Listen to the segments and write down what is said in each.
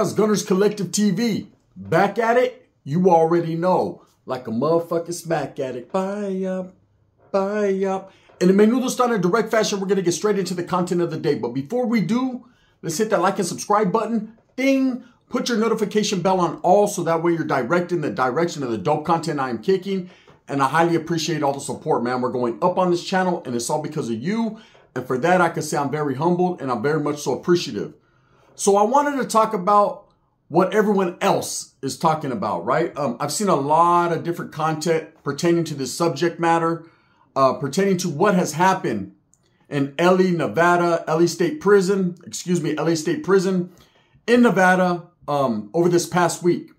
Chaos Gunners Collective TV. Back at it? You already know. Like a motherfucking smack addict. Buy up, buy up. In the Menudo style in direct fashion, we're going to get straight into the content of the day. But before we do, let's hit that like and subscribe button. Ding! Put your notification bell on all so that way you're directed in the direction of the dope content I am kicking. And I highly appreciate all the support, man. We're going up on this channel and it's all because of you. And for that, I can say I'm very humbled and I'm very much so appreciative. So I wanted to talk about what everyone else is talking about, right? I've seen a lot of different content pertaining to this subject matter, pertaining to what has happened in LA State Prison in Nevada over this past week.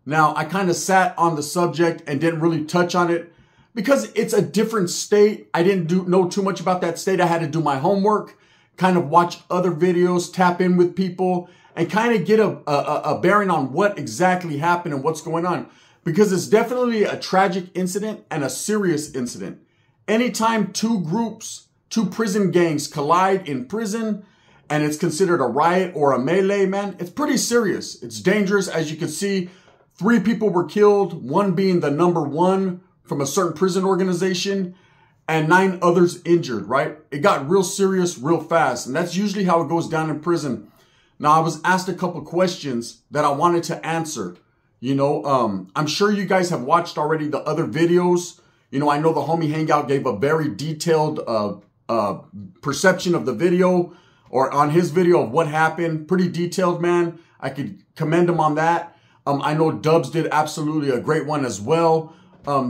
Now, I kind of sat on the subject and didn't really touch on it because it's a different state. I didn't know too much about that state. I had to do my homework, kind of watch other videos, tap in with people, and kind of get a bearing on what exactly happened and what's going on. Because it's definitely a tragic incident and a serious incident. Anytime two prison gangs collide in prison and it's considered a riot or a melee, man, it's pretty serious. It's dangerous. As you can see, 3 people were killed, one being the number 1 from a certain prison organization, and 9 others injured, right? It got real serious real fast, and that's usually how it goes down in prison. Now, I was asked a couple questions that I wanted to answer. You know, I'm sure you guys have watched already the other videos. You know, I know the homie Hangout gave a very detailed perception of the video, or on his video of what happened. Pretty detailed, man. I could commend him on that. I know Dubs did absolutely a great one as well.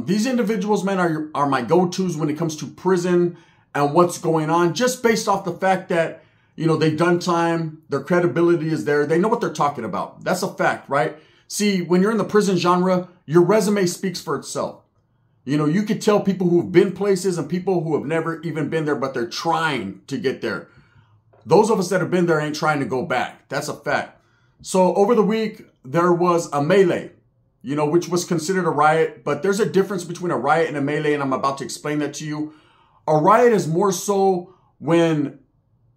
These individuals, man, are my go-tos when it comes to prison and what's going on, just based off the fact that, you know, they've done time, their credibility is there, they know what they're talking about. That's a fact, right? See, when you're in the prison genre, your resume speaks for itself. You know, you could tell people who've been places and people who have never even been there, but they're trying to get there. Those of us that have been there ain't trying to go back. That's a fact. So over the week, there was a melee, you know, which was considered a riot, but there's a difference between a riot and a melee, and I'm about to explain that to you. A riot is more so when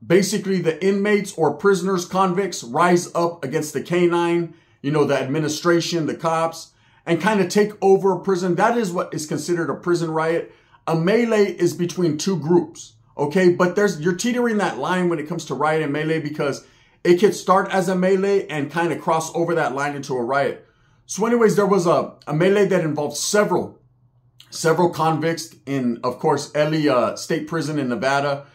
basically the inmates or prisoners, convicts, rise up against the canine, you know, the administration, the cops, and kind of take over a prison. That is what is considered a prison riot. A melee is between 2 groups, okay? But you're teetering that line when it comes to riot and melee, because it could start as a melee and kind of cross over that line into a riot. So anyways, there was a melee that involved several convicts in, of course, LA State Prison in Nevada.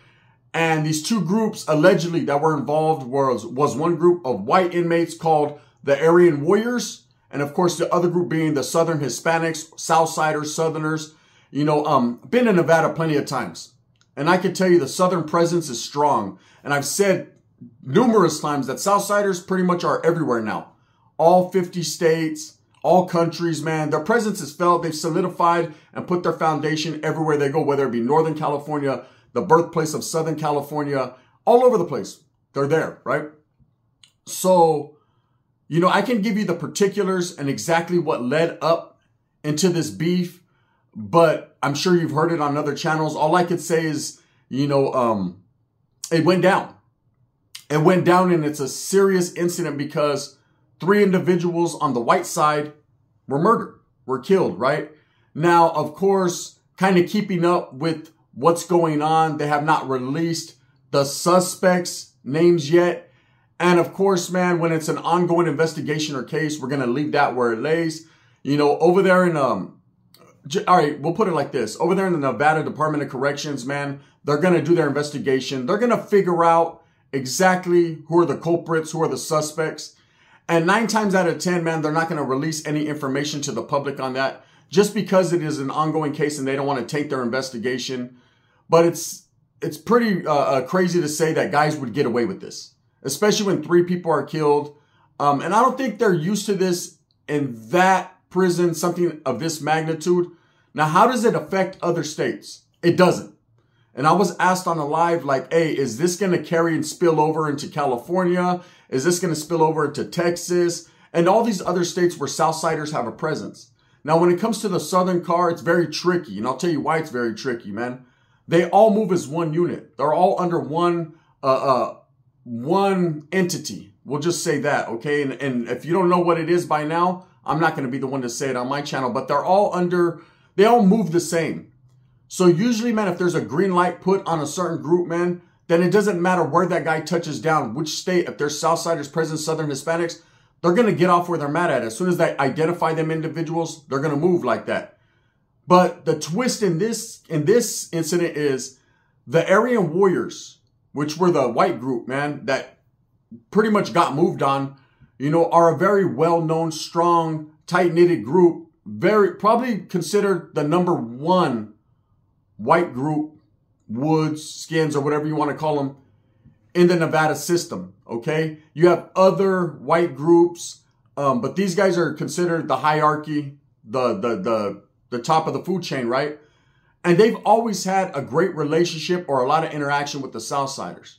And these 2 groups allegedly that were involved was one group of white inmates called the Aryan Warriors. And of course, the other group being the Southern Hispanics, Southsiders, Southerners. You know, been in Nevada plenty of times. And I can tell you the Southern presence is strong. And I've said numerous times that Southsiders pretty much are everywhere now. All 50 states, all countries, man. Their presence is felt. They've solidified and put their foundation everywhere they go, whether it be Northern California, the birthplace of Southern California, all over the place. They're there, right? So, you know, I can give you the particulars and exactly what led up into this beef, but I'm sure you've heard it on other channels. All I could say is, you know, it went down. It went down, and it's a serious incident because 3 individuals on the white side were murdered, were killed, right? Now, of course, kind of keeping up with what's going on, they have not released the suspects' names yet. And of course, man, when it's an ongoing investigation or case, we're going to leave that where it lays. You know, over there in, all right, we'll put it like this. Over there in the Nevada Department of Corrections, man, they're going to do their investigation. They're going to figure out exactly who are the culprits, who are the suspects. And 9 times out of 10, man, they're not going to release any information to the public on that just because it is an ongoing case and they don't want to take their investigation. But it's pretty crazy to say that guys would get away with this, especially when 3 people are killed. And I don't think they're used to this in that prison, something of this magnitude. Now, how does it affect other states? It doesn't. And I was asked on a live, like, hey, is this going to carry and spill over into California? Is this going to spill over into Texas? And all these other states where Southsiders have a presence. Now, when it comes to the Southern car, it's very tricky. And I'll tell you why it's very tricky, man. They all move as one unit. They're all under one entity, We'll just say that, okay? And if you don't know what it is by now, I'm not going to be the one to say it on my channel, but they're all they all move the same. So usually, man, if there's a green light put on a certain group, man, then it doesn't matter where that guy touches down, which state. If there's Southsiders present, Southern Hispanics, they're going to get off where they're mad at. As soon as they identify them individuals, they're going to move like that. But the twist in this incident is the Aryan Warriors, which were the white group, man, that pretty much got moved on, you know, are a very well-known, strong, tight-knitted group. Probably considered the #1 white group, Woods, Skins, or whatever you want to call them, in the Nevada system, okay? You have other white groups, but these guys are considered the hierarchy, the top of the food chain, right? And they've always had a great relationship or a lot of interaction with the Southsiders.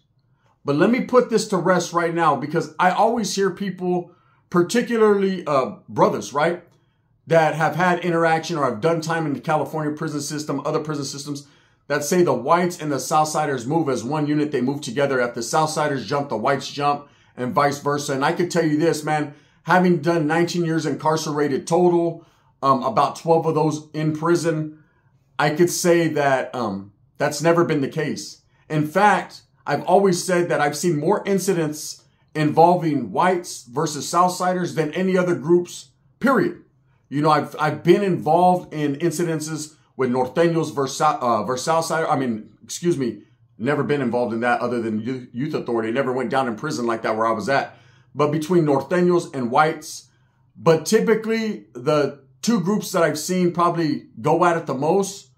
But let me put this to rest right now, because I always hear people, particularly brothers, right, that have had interaction or have done time in the California prison system, other prison systems, that say the whites and the Southsiders move as one unit. They move together. If the Southsiders jump, the whites jump, and vice versa. And I could tell you this, man, having done 19 years incarcerated total, about 12 of those in prison, I could say that that's never been the case. In fact, I've always said that I've seen more incidents involving whites versus Southsiders than any other groups, period. You know, I've been involved in incidences with Norteños versus Southsiders. I mean, excuse me, never been involved in that other than youth authority. Never went down in prison like that where I was at. But between Norteños and whites, but typically the two groups that I've seen probably go at it the most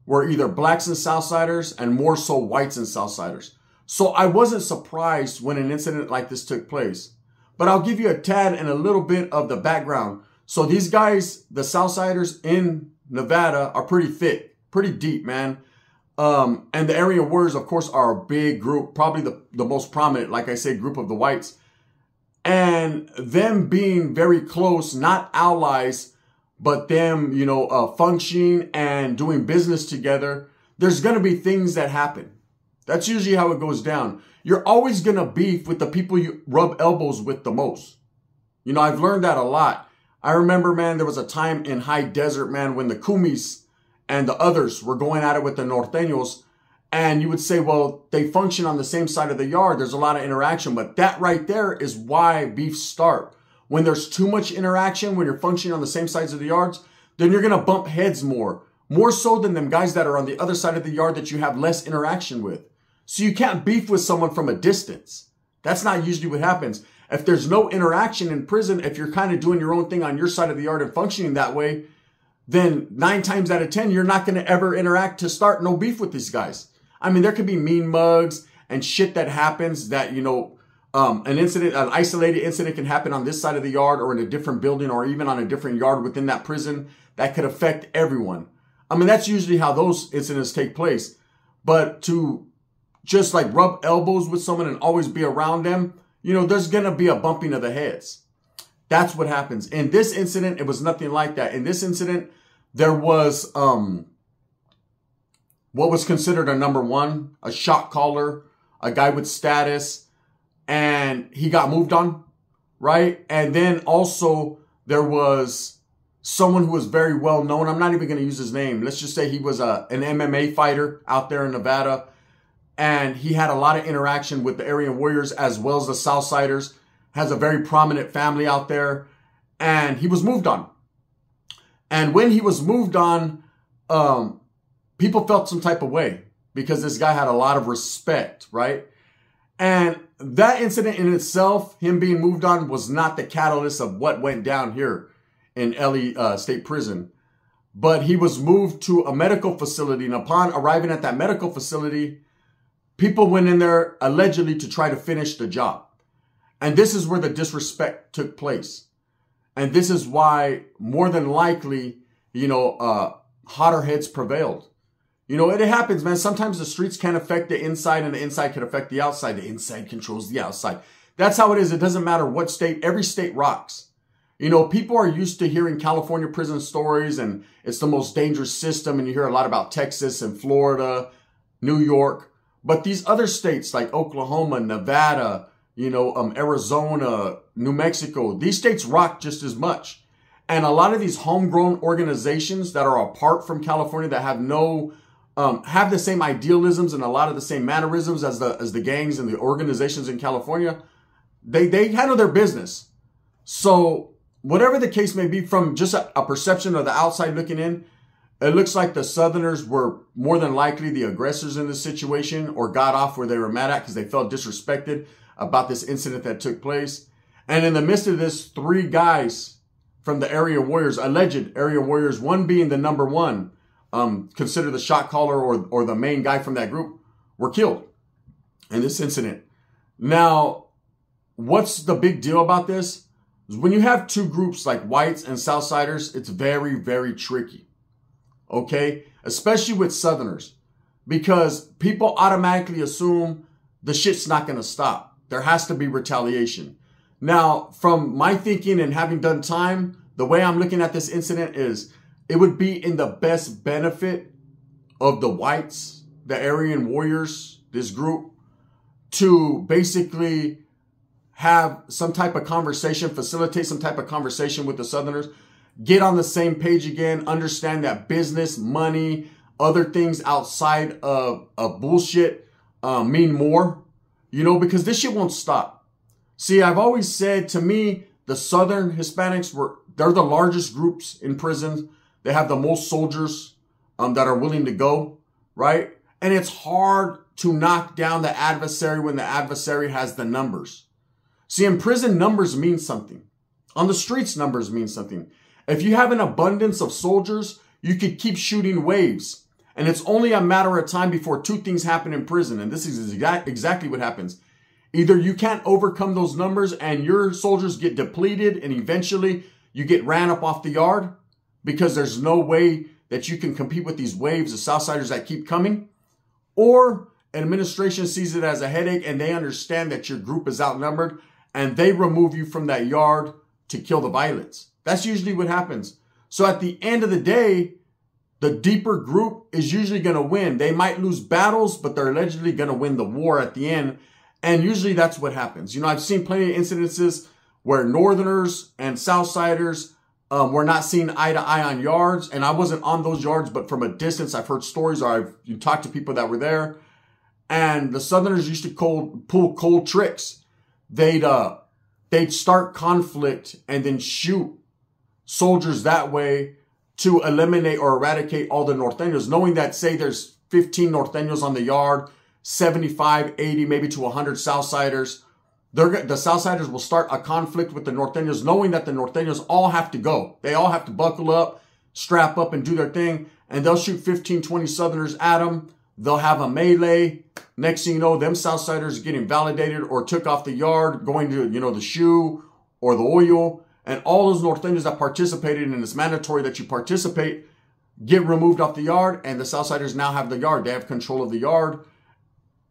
were either blacks and Southsiders, and more so whites and Southsiders. So I wasn't surprised when an incident like this took place. But I'll give you a tad and a little bit of the background. So these guys, the Southsiders in Nevada, are pretty thick, pretty deep, man. And the Aryan Warriors, of course, are a big group, probably the most prominent, like I said, group of the whites. And them being very close, not allies, but them, you know, functioning and doing business together, there's going to be things that happen. That's usually how it goes down. You're always going to beef with the people you rub elbows with the most. You know, I've learned that a lot. I remember, man, there was a time in High Desert, man, when the Kumis and the others were going at it with the Norteños. And you would say, well, they function on the same side of the yard. There's a lot of interaction. But that right there is why beefs start. When there's too much interaction, when you're functioning on the same sides of the yards, then you're going to bump heads more. More so than them guys that are on the other side of the yard that you have less interaction with. So you can't beef with someone from a distance. That's not usually what happens. If there's no interaction in prison, if you're kind of doing your own thing on your side of the yard and functioning that way, then 9 times out of 10, you're not going to ever interact to start no beef with these guys. I mean, there could be mean mugs and shit that happens that, you know, an isolated incident can happen on this side of the yard or in a different building or even on a different yard within that prison that could affect everyone. I mean, that's usually how those incidents take place. But to just like rub elbows with someone and always be around them, you know, there's going to be a bumping of the heads. That's what happens. In this incident, it was nothing like that. In this incident, there was what was considered a #1, a shot caller, a guy with status, and he got moved on, right? And then also there was someone who was very well known. I'm not even going to use his name. Let's just say he was an MMA fighter out there in Nevada. And he had a lot of interaction with the Aryan Warriors as well as the Southsiders. Has a very prominent family out there. And he was moved on. And when he was moved on, people felt some type of way. Because this guy had a lot of respect, right? And that incident in itself, him being moved on, was not the catalyst of what went down here in LA State Prison. But he was moved to a medical facility. And upon arriving at that medical facility, people went in there allegedly to try to finish the job. And this is where the disrespect took place. And this is why, more than likely, you know, hotter heads prevailed. You know, it happens, man. Sometimes the streets can affect the inside and the inside can affect the outside. The inside controls the outside. That's how it is. It doesn't matter what state. Every state rocks. You know, people are used to hearing California prison stories and it's the most dangerous system. And you hear a lot about Texas and Florida, New York. But these other states like Oklahoma, Nevada, Arizona, New Mexico. These states rock just as much. And a lot of these homegrown organizations that are apart from California that have have the same idealisms and a lot of the same mannerisms as the gangs and the organizations in California, they handle their business. So whatever the case may be, from just a perception of the outside looking in, it looks like the Southerners were more than likely the aggressors in this situation, or got off where they were mad at because they felt disrespected about this incident that took place. And in the midst of this, 3 guys from the area warriors, alleged area warriors, one being the number one, considered the shot caller or the main guy from that group, were killed in this incident. Now, what's the big deal about this? Is when you have 2 groups like whites and Southsiders, it's very, very tricky. Okay? Especially with Southerners, because people automatically assume the shit's not going to stop. There has to be retaliation. Now, from my thinking and having done time, the way I'm looking at this incident is it would be in the best benefit of the whites, the Aryan warriors, this group, to basically have some type of conversation, facilitate some type of conversation with the Southerners, get on the same page again, understand that business, money, other things outside of bullshit mean more, because this shit won't stop. See, I've always said, to me, the Southern Hispanics they're the largest groups in prisons. They have the most soldiers that are willing to go, right? And it's hard to knock down the adversary when the adversary has the numbers. See, in prison, numbers mean something. On the streets, numbers mean something. If you have an abundance of soldiers, you could keep shooting waves. And it's only a matter of time before 2 things happen in prison. And this is exactly what happens. Either you can't overcome those numbers and your soldiers get depleted and eventually you get ran up off the yard because there's no way that you can compete with these waves of Southsiders that keep coming. Or administration sees it as a headache and they understand that your group is outnumbered and they remove you from that yard to kill the violence. That's usually what happens. So at the end of the day, the deeper group is usually going to win. They might lose battles, but they're allegedly going to win the war at the end. And usually that's what happens. I've seen plenty of incidences where Northerners and Southsiders were not seen eye to eye on yards. And I wasn't on those yards, but from a distance, I've heard stories or I've talked to people that were there. And the Southerners used to pull cold tricks. They'd start conflict and then shoot soldiers that way to eliminate or eradicate all the Norteños, knowing that, say, there's 15 Norteños on the yard, 75, 80, maybe to 100 Southsiders. The Southsiders will start a conflict with the Norteños, knowing that the Norteños all have to go. They all have to buckle up, strap up, and do their thing. And they'll shoot 15, 20 Southerners at them. They'll have a melee. Next thing you know, them Southsiders are getting validated or took off the yard, going to, the shoe or the oil. And all those Norteños that participated, and it's mandatory that you participate, get removed off the yard. And the Southsiders now have the yard. They have control of the yard.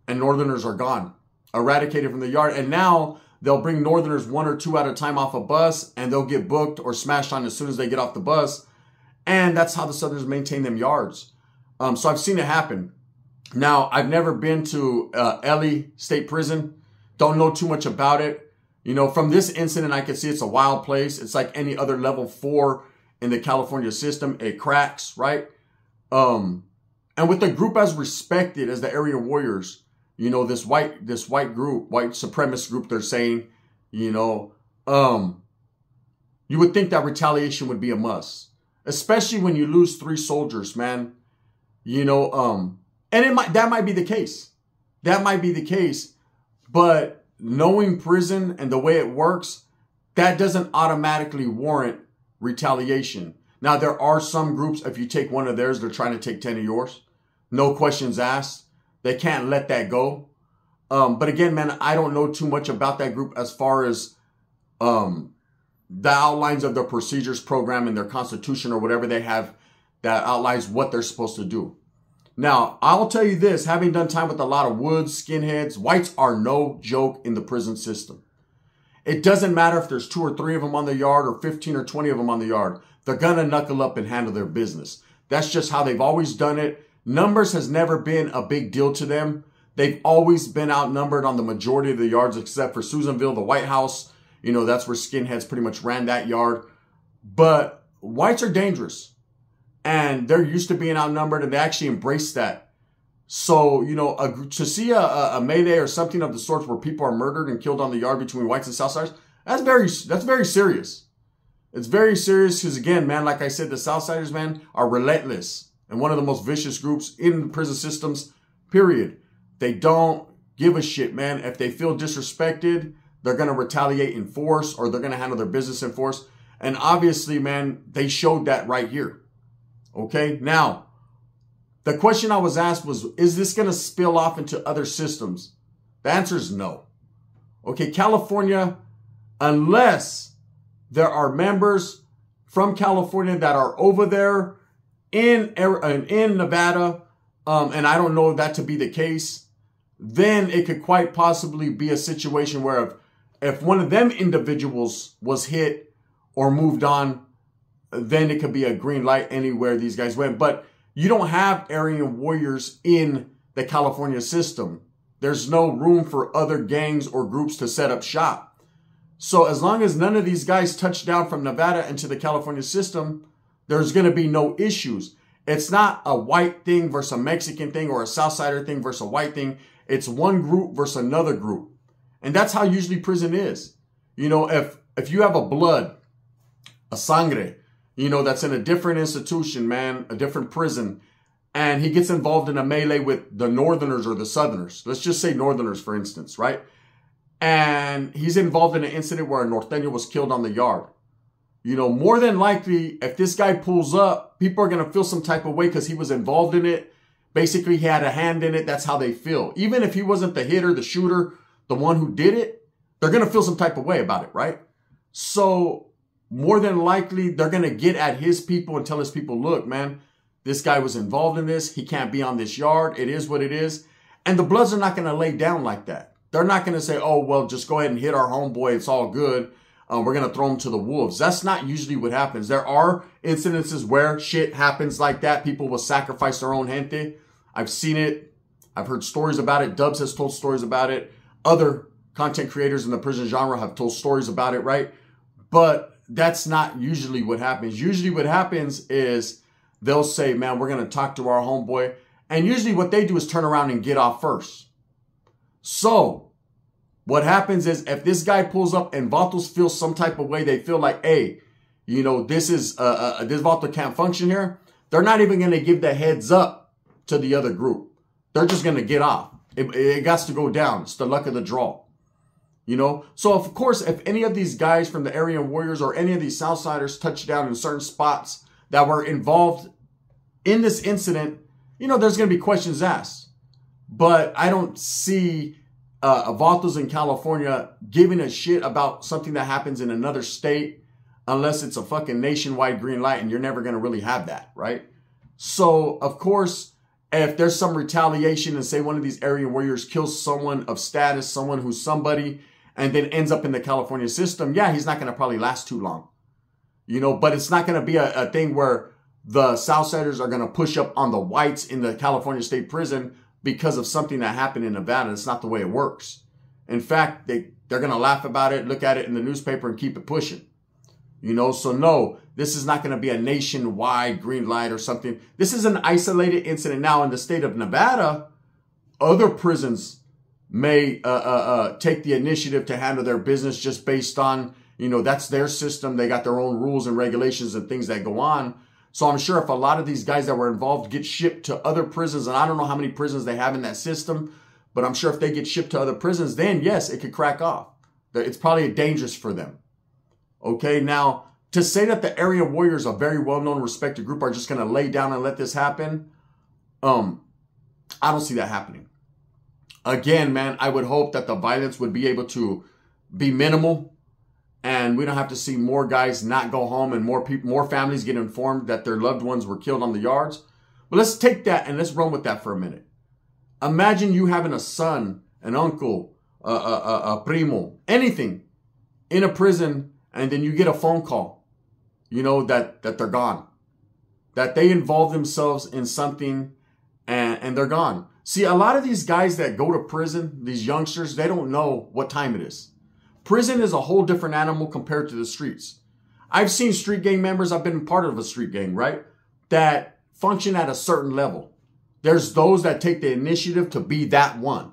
And Northerners are gone, eradicated from the yard. And now they'll bring Northerners 1 or 2 at a time off a bus, and they'll get booked or smashed on as soon as they get off the bus. And that's how the Southerners maintain them yards. So I've seen it happen. Now, I've never been to LA State Prison. Don't know too much about it. From this incident, I can see it's a wild place. It's like any other level 4 in the California system. It cracks, right? And with the group as respected as the area warriors, this white group, white supremacist group, they're saying, you would think that retaliation would be a must, especially when you lose 3 soldiers, man. And that might be the case. That might be the case. But knowing prison and the way it works, that doesn't automatically warrant retaliation. Now, there are some groups, if you take one of theirs, they're trying to take 10 of yours. No questions asked. They can't let that go. But again, man, I don't know too much about that group as far as the outlines of their procedures program and their constitution or whatever they have that outlines what they're supposed to do. Now, I'll tell you this, having done time with a lot of woods, skinheads, whites are no joke in the prison system. It doesn't matter if there's 2 or 3 of them on the yard or 15 or 20 of them on the yard. They're going to knuckle up and handle their business. That's just how they've always done it. Numbers has never been a big deal to them. They've always been outnumbered on the majority of the yards except for Susanville, the White House. You know, that's where skinheads pretty much ran that yard. But whites are dangerous. And they're used to being outnumbered, and they actually embrace that. So, you know, to see a melee or something of the sort where people are murdered and killed on the yard between whites and Southsiders, that's very serious. It's very serious because, again, man, like I said, the Southsiders, man, are relentless and one of the most vicious groups in prison systems, period. They don't give a shit, man. If they feel disrespected, they're going to retaliate in force, or they're going to handle their business in force. And obviously, man, they showed that right here. Okay, now, the question I was asked was, is this going to spill off into other systems? The answer is no. Okay, California, unless there are members from California that are over there in Nevada, and I don't know that to be the case, then it could quite possibly be a situation where if one of them individuals was hit or moved on, then it could be a green light anywhere these guys went. But you don't have Aryan warriors in the California system. There's no room for other gangs or groups to set up shop. So as long as none of these guys touch down from Nevada into the California system, there's going to be no issues. It's not a white thing versus a Mexican thing or a Southsider thing versus a white thing. It's one group versus another group. And that's how usually prison is. You know, if you have a blood, a sangre, you know, that's in a different institution, man, a different prison, and he gets involved in a melee with the Northerners or the Southerners. Let's just say Northerners, for instance, right? And he's involved in an incident where a Norteño was killed on the yard. You know, more than likely, if this guy pulls up, people are going to feel some type of way because he was involved in it. Basically, he had a hand in it. That's how they feel. Even if he wasn't the hitter, the shooter, the one who did it, they're going to feel some type of way about it, right? So more than likely, they're going to get at his people and tell his people, look, man, this guy was involved in this. He can't be on this yard. It is what it is. And the Bloods are not going to lay down like that. They're not going to say, oh, well, just go ahead and hit our homeboy. It's all good. We're going to throw him to the wolves. That's not usually what happens. There are incidences where shit happens like that. People will sacrifice their own gente. I've seen it. I've heard stories about it. Dubs has told stories about it. Other content creators in the prison genre have told stories about it, right? But that's not usually what happens. Usually what happens is they'll say, man, we're going to talk to our homeboy. And usually what they do is turn around and get off first. So what happens is if this guy pulls up and Vatos feel some type of way, they feel like, hey, you know, this Vato can't function here. They're not even going to give the heads up to the other group. They're just going to get off. It got to go down. It's the luck of the draw. You know, so of course, if any of these guys from the Aryan Warriors or any of these Southsiders touch down in certain spots that were involved in this incident, you know, there's going to be questions asked. But I don't see Vatos in California giving a shit about something that happens in another state unless it's a fucking nationwide green light, and you're never going to really have that, right? So, of course, if there's some retaliation and say one of these Aryan Warriors kills someone of status, someone who's somebody, and then ends up in the California system, yeah, he's not going to probably last too long. You know, but it's not going to be a thing where the Southsiders are going to push up on the whites in the California State Prison because of something that happened in Nevada. It's not the way it works. In fact, they're going to laugh about it, look at it in the newspaper, and keep it pushing. You know, so no, this is not going to be a nationwide green light or something. This is an isolated incident. Now, in the state of Nevada, other prisons may take the initiative to handle their business just based on, you know, that's their system. They got their own rules and regulations and things that go on. So I'm sure if a lot of these guys that were involved get shipped to other prisons, and I don't know how many prisons they have in that system, but I'm sure if they get shipped to other prisons, then yes, it could crack off. It's probably dangerous for them. Okay, now, to say that the Aryan Warriors, a very well-known, respected group, are just going to lay down and let this happen, I don't see that happening. Again, man, I would hope that the violence would be able to be minimal, and we don't have to see more guys not go home and more families get informed that their loved ones were killed on the yards. But let's take that and let's run with that for a minute. Imagine you having a son, an uncle, a primo, anything in a prison, and then you get a phone call, you know, that they're gone, that they involved themselves in something and they're gone. See, a lot of these guys that go to prison, these youngsters, they don't know what time it is. Prison is a whole different animal compared to the streets. I've seen street gang members, I've been part of a street gang, right? That function at a certain level. There's those that take the initiative to be that one.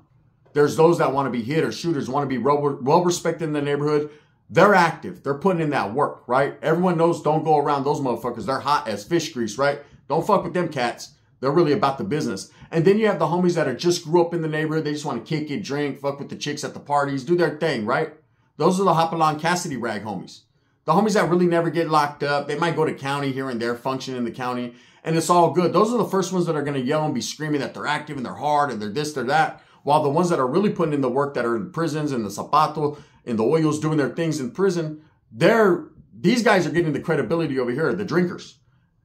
There's those that want to be hitters, shooters, want to be well respected in the neighborhood. They're active. They're putting in that work, right? Everyone knows don't go around those motherfuckers. They're hot as fish grease, right? Don't fuck with them cats. They're really about the business. And then you have the homies that are just grew up in the neighborhood. They just want to kick it, drink, fuck with the chicks at the parties, do their thing, right? Those are the Hopalong Cassidy rag homies. The homies that really never get locked up. They might go to county here and there, function in the county, and it's all good. Those are the first ones that are going to yell and be screaming that they're active and they're hard and they're this, they're that. While the ones that are really putting in the work, that are in prisons, in the Zapato, in the Hoyos, doing their things in prison, these guys are getting the credibility over here, the drinkers.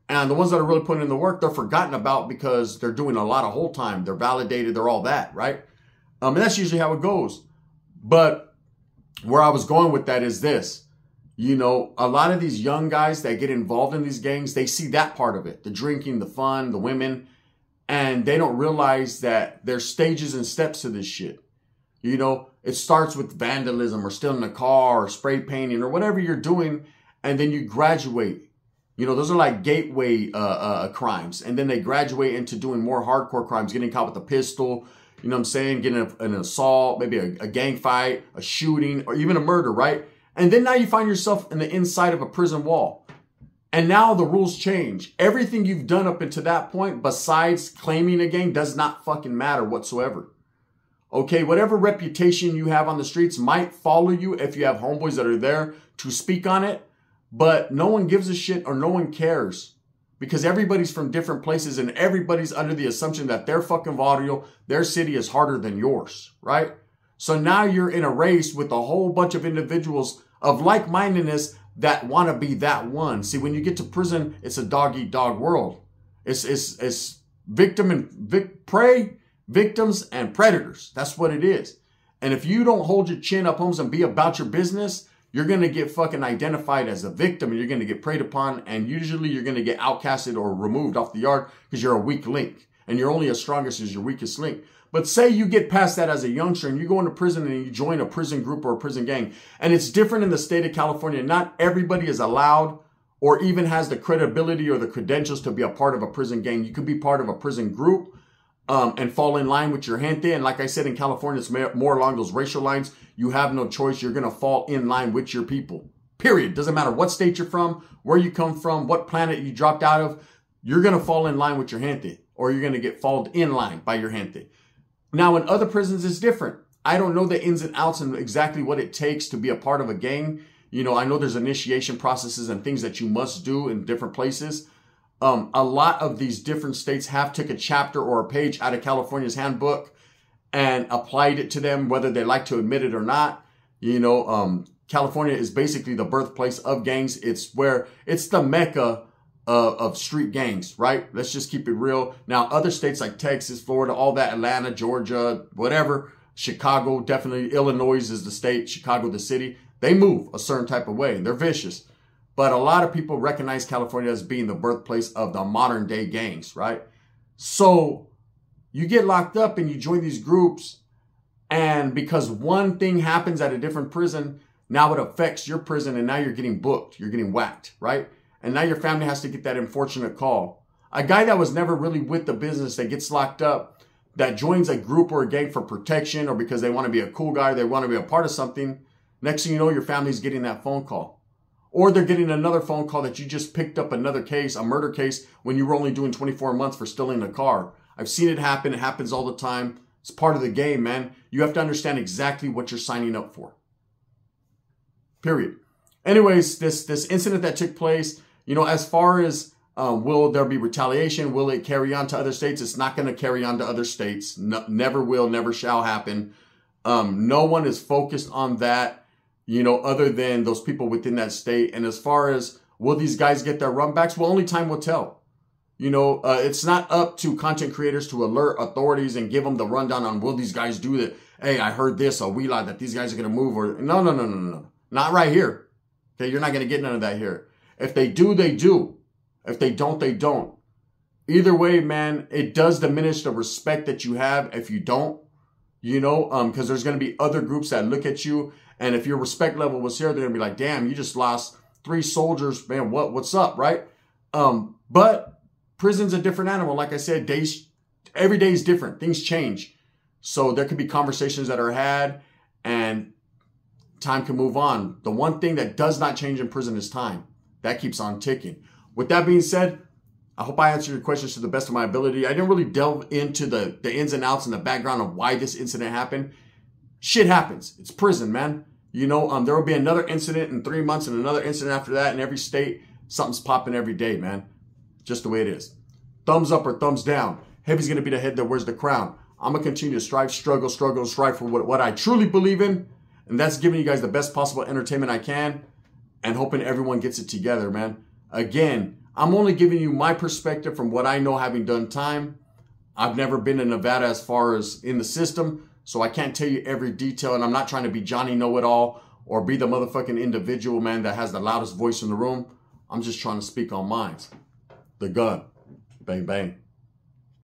And the ones that are really putting in the work, they're forgotten about because they're doing a lot of whole time. They're validated. They're all that, right? And that's usually how it goes. But where I was going with that is this. You know, a lot of these young guys that get involved in these gangs, they see that part of it. The drinking, the fun, the women. And they don't realize that there's stages and steps to this shit. You know, it starts with vandalism or stealing a car or spray painting or whatever you're doing. And then you graduate. You know, those are like gateway crimes. And then they graduate into doing more hardcore crimes, getting caught with a pistol, you know what I'm saying? Getting an assault, maybe a gang fight, a shooting, or even a murder, right? And then now you find yourself in the inside of a prison wall. And now the rules change. Everything you've done up until that point, besides claiming a gang, does not fucking matter whatsoever. Okay, whatever reputation you have on the streets might follow you if you have homeboys that are there to speak on it. But no one gives a shit or no one cares. Because everybody's from different places and everybody's under the assumption that their fucking barrio, their city is harder than yours, right? So now you're in a race with a whole bunch of individuals of like-mindedness that want to be that one. See, when you get to prison, it's a dog-eat-dog world. It's victim and prey, victims and predators. That's what it is. And if you don't hold your chin up, homes, and be about your business, you're going to get fucking identified as a victim and you're going to get preyed upon. And usually you're going to get outcasted or removed off the yard because you're a weak link. And you're only as strongest as your weakest link. But say you get past that as a youngster and you go into prison and you join a prison group or a prison gang. And it's different in the state of California. Not everybody is allowed or even has the credibility or the credentials to be a part of a prison gang. You could be part of a prison group and fall in line with your gente. And like I said, in California, it's more along those racial lines. You have no choice. You're going to fall in line with your people. Period. Doesn't matter what state you're from, where you come from, what planet you dropped out of. You're going to fall in line with your gente. Or you're going to get followed in line by your gente. Now, in other prisons, it's different. I don't know the ins and outs and exactly what it takes to be a part of a gang. You know, I know there's initiation processes and things that you must do in different places. A lot of these different states have took a chapter or a page out of California's handbook and applied it to them, whether they like to admit it or not. You know, California is basically the birthplace of gangs. It's the mecca of street gangs, right? Let's just keep it real. Now, other states like Texas, Florida, all that, Atlanta, Georgia, whatever, Chicago, definitely Illinois is the state, Chicago the city. They move a certain type of way. They're vicious. But a lot of people recognize California as being the birthplace of the modern day gangs, right? So you get locked up and you join these groups, and because one thing happens at a different prison, now it affects your prison and now you're getting booked. You're getting whacked, right? And now your family has to get that unfortunate call. A guy that was never really with the business that gets locked up, that joins a group or a gang for protection or because they want to be a cool guy, they want to be a part of something. Next thing you know, your family's getting that phone call. Or they're getting another phone call that you just picked up another case, a murder case, when you were only doing 24 months for stealing a car. I've seen it happen. It happens all the time. It's part of the game, man. You have to understand exactly what you're signing up for. Period. Anyways, this incident that took place, you know, as far as will there be retaliation? Will it carry on to other states? It's not going to carry on to other states. No, never will, never shall happen. No one is focused on that, you know, other than those people within that state. And as far as will these guys get their runbacks? Well, only time will tell. You know, it's not up to content creators to alert authorities and give them the rundown on will these guys do that. Hey, I heard this, a wee lie that these guys are going to move. Or no. Not right here. Okay, you're not going to get none of that here. If they do, they do. If they don't, they don't. either way, man, it does diminish the respect that you have if you don't, you know, because there's going to be other groups that look at you. And if your respect level was here, they're going to be like, damn, you just lost 3 soldiers, man, what's up, right? But prison's a different animal. Like I said, every day is different. Things change. So there could be conversations that are had and time can move on. The one thing that does not change in prison is time. That keeps on ticking. With that being said, I hope I answered your questions to the best of my ability. I didn't really delve into the ins and outs and the background of why this incident happened. Shit happens. It's prison, man. You know, there will be another incident in 3 months and another incident after that in every state. Something's popping every day, man. Just the way it is. Thumbs up or thumbs down. Heavy's going to be the head that wears the crown. I'm going to continue to strive, struggle, strive for what I truly believe in. And that's giving you guys the best possible entertainment I can and hoping everyone gets it together, man. Again, I'm only giving you my perspective from what I know having done time. I've never been in Nevada as far as in the system, so I can't tell you every detail, and I'm not trying to be Johnny Know-It-All or be the motherfucking individual, man, that has the loudest voice in the room. I'm just trying to speak on mine. The gun. Bang, bang.